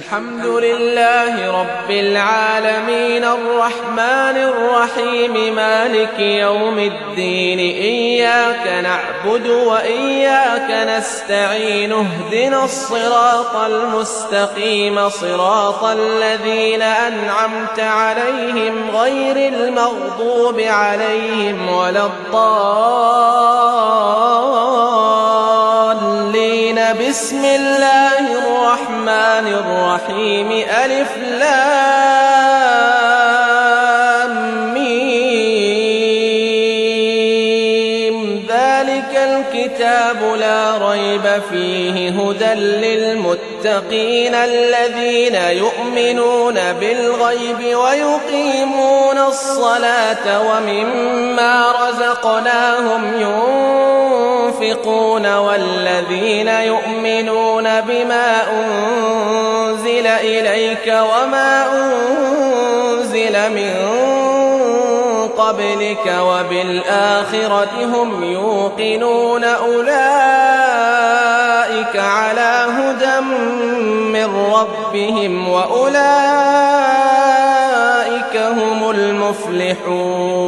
الحمد لله رب العالمين الرحمن الرحيم مالك يوم الدين إياك نعبد وإياك نستعين اهدنا الصراط المستقيم صراط الذين أنعمت عليهم غير المغضوب عليهم ولا الضالين. بسم الله الرحمن الرحيم ألف لام ميم ذلك الكتاب لا ريب فيه هدى للمتقين الذين يؤمنون بالغيب ويقيمون الصلاة ومما رزقناهم ينفقون والذين يؤمنون بما أنزل إليك وما أنزل من قبلك وبالآخرة هم يوقنون أولئك على هدى من ربهم وأولئك هم المفلحون.